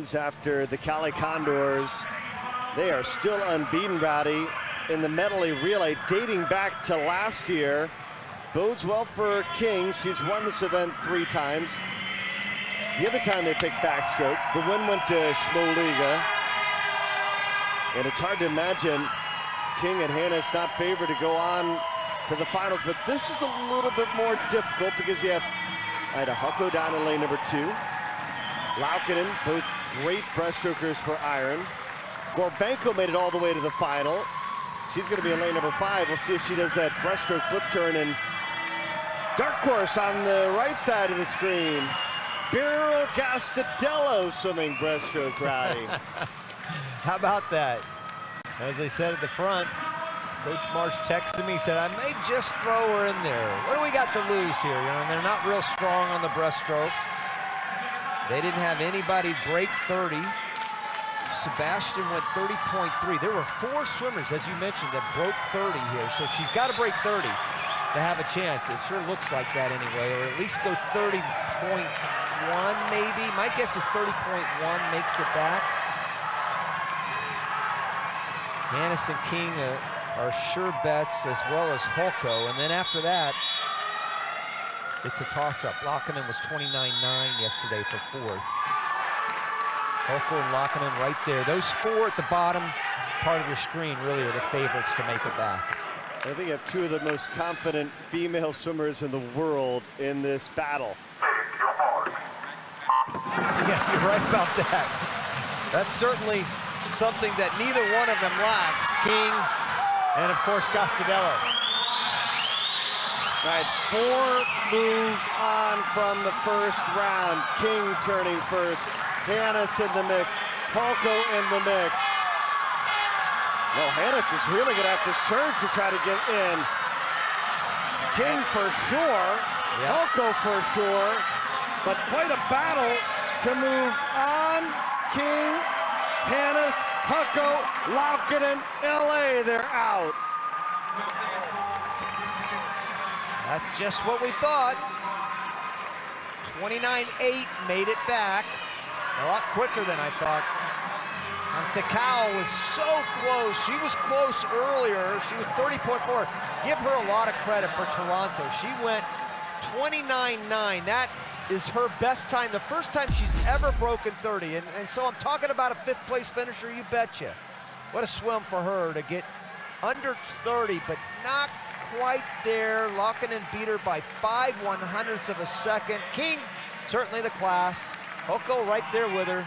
After the Cali Condors, they are still unbeaten, Rowdy, in the medley relay dating back to last year. Bodes well for King. She's won this event 3 times. The other time they picked backstroke, the win went to Schmoliga. And it's hard to imagine King and Hannah's not favored to go on to the finals, but this is a little bit more difficult because you have Ida Hucko down in lane number 2. Laukkanen, both great breaststrokers for iron. Gorbenko made it all the way to the final. She's going to be in lane number 5. We'll see if she does that breaststroke flip turn. And dark horse on the right side of the screen, Beryl Gastadello swimming breaststroke, Rowdy. How about that? As they said at the front, Coach Marsh texted me, said, I may just throw her in there. What do we got to lose here? You know, and they're not real strong on the breaststroke. They didn't have anybody break 30. Sebastian went 30.3. There were 4 swimmers, as you mentioned, that broke 30 here. So she's got to break 30 to have a chance. It sure looks like that anyway, or at least go 30.1 maybe. My guess is 30.1 makes it back. Hannes and King are sure bets, as well as Holko. And then after that, it's a toss-up. Laukkanen was 29.9 yesterday for 4th. Holko and Laukkanen right there. Those 4 at the bottom part of your screen really are the favorites to make it back. I think you have 2 of the most confident female swimmers in the world in this battle. Yeah, you're right about that. That's certainly something that neither one of them lacks. King and, of course, Gastadello. All right, 4 move on from the first round. King turning first. Hannes in the mix. Holko in the mix. Well, Hannes is really going to have to surge to try to get in. King for sure. Yeah. Holko for sure. But quite a battle to move on. King, Hannes, Hucko, Laukkanen, LA, they're out. That's just what we thought. 29.8 made it back. A lot quicker than I thought. Hansakau was so close. She was close earlier. She was 30.4. Give her a lot of credit for Toronto. She went 29.9. That is her best time, the first time she's ever broken 30. And so I'm talking about a 5th place finisher, you betcha. What a swim for her to get under 30, but not quite there. Laukkanen beat her by 5/100ths of a second. King, certainly the class. Holko right there with her.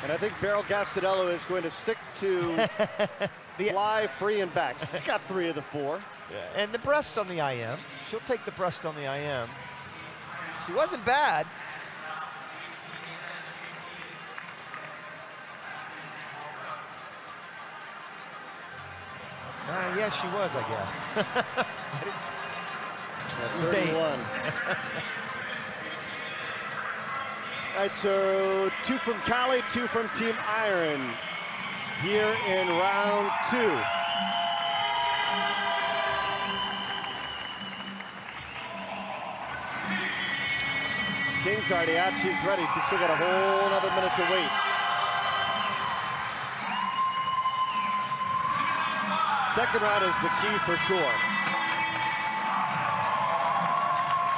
And I think Beryl Gastadello is going to stick to fly free and back. She's got 3 of the 4. Yeah. And the breast on the IM. She'll take the breast on the IM. She wasn't bad. Yes, she was, I guess. She was 31. All right, so 2 from Cali, 2 from Team Iron here in round 2. King's already out, she's ready. She's still got a whole other minute to wait. Second round is the key for sure.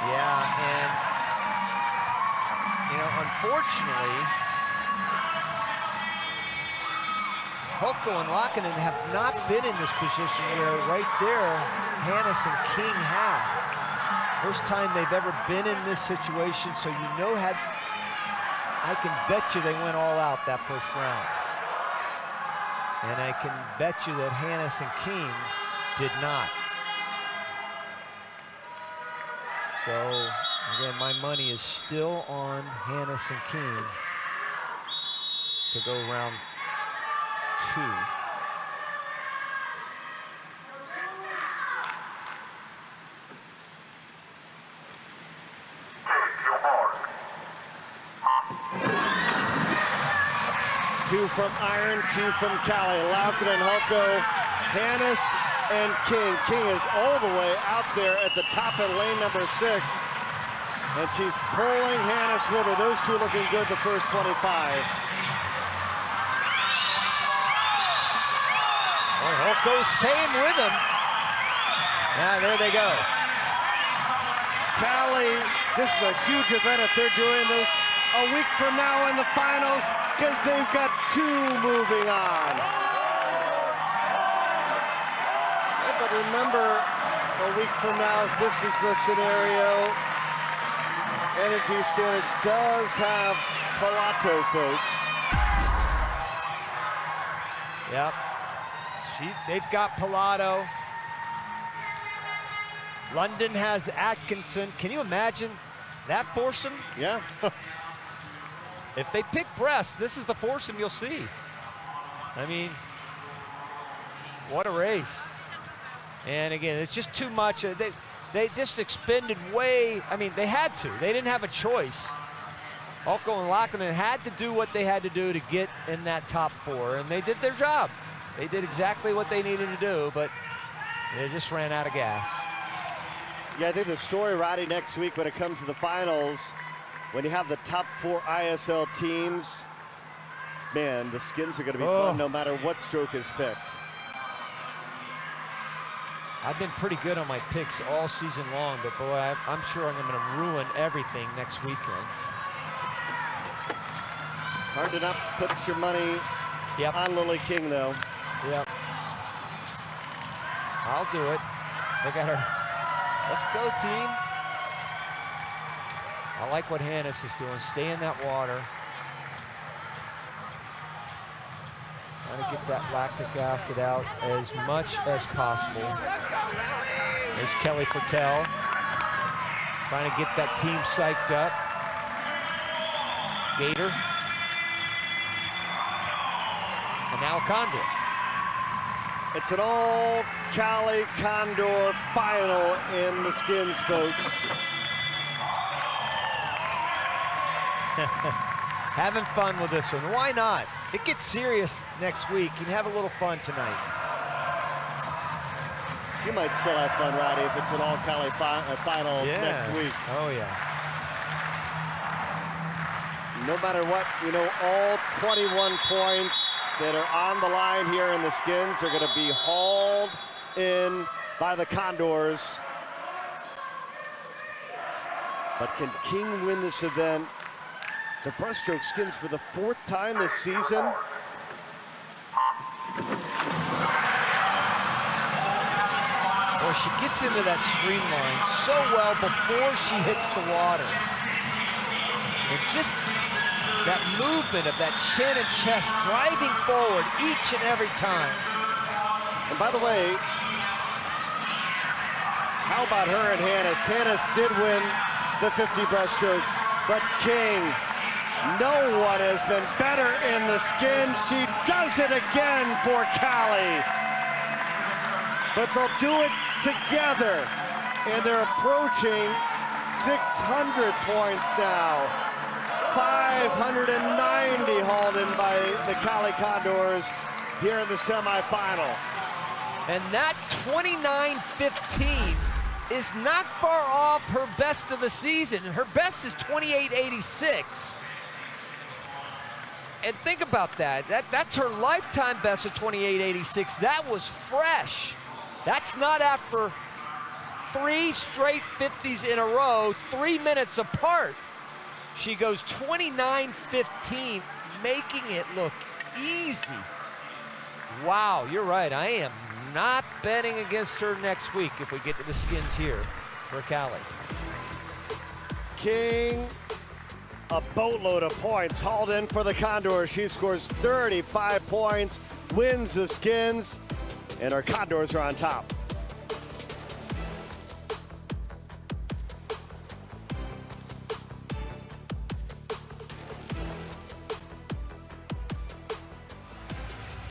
Yeah, and you know, unfortunately, Holko and Laukkanen have not been in this position where right there, Hannes and King have. First time they've ever been in this situation, so you know, I can bet you they went all out that first round. And I can bet you that Hannes and King did not. So, again, my money is still on Hannes and King to go round 2. Two from Iron, 2 from Cali. Laukkanen, Holko, Hannes, and King. King is all the way out there at the top of lane number 6. And she's pulling Hannes with her. Those two looking good the first 25. Oh, Holko's staying with him. Now there they go. Callie, this is a huge event if they're doing this a week from now in the finals, because they've got two moving on. Yeah, but remember, a week from now, if this is the scenario, Energy Standard does have Pilato, folks. Yep. They've got Pilato. London has Atkinson. Can you imagine that foursome? Yeah. If they pick Brest, this is the foursome you'll see. I mean, what a race. And again, it's just too much. They just expended way, I mean, they had to. They didn't have a choice. Holko and Laakkonen had to do what they had to do to get in that top four, and they did their job. They did exactly what they needed to do, but they just ran out of gas. Yeah, I think the story, Roddy, next week when it comes to the finals, when you have the top four ISL teams, man, the skins are going to be fun no matter what stroke is picked. I've been pretty good on my picks all season long, but boy, I'm sure I'm going to ruin everything next weekend. Hard to not put your money on Lilly King, though. Yep. I'll do it. They got her. Let's go, team. I like what Hannes is doing. Stay in that water. Trying to get that lactic acid out as much as possible. There's Kelly Fertel. Trying to get that team psyched up. Gator. And now Condor. It's an all Callie Condor final in the skins, folks. Having fun with this one. Why not? It gets serious next week. You can have a little fun tonight. She might still have fun, Roddy, if it's an all Callie final next week. Oh, yeah. No matter what, you know, all 21 points that are on the line here in the skins are going to be hauled in by the Condors. But can King win this event? The breaststroke skins for the 4th time this season. Boy, she gets into that streamline so well before she hits the water. And just that movement of that chin and chest driving forward each and every time. And by the way, how about her and Hannes? Hannes did win the 50 breaststroke, but King, no one has been better in the skin. She does it again for Callie. But they'll do it together, and they're approaching 600 points now. 590 hauled in by the Callie Condors here in the semifinal. And that 29.15 is not far off her best of the season. Her best is 28.86. And think about that. That's her lifetime best of 28.86. That was fresh. That's not after 3 straight 50s in a row, 3 minutes apart. She goes 29.15, making it look easy. Wow, you're right. I am not betting against her next week if we get to the skins here for Callie. King, a boatload of points hauled in for the Condors. She scores 35 points, wins the skins, and our Condors are on top.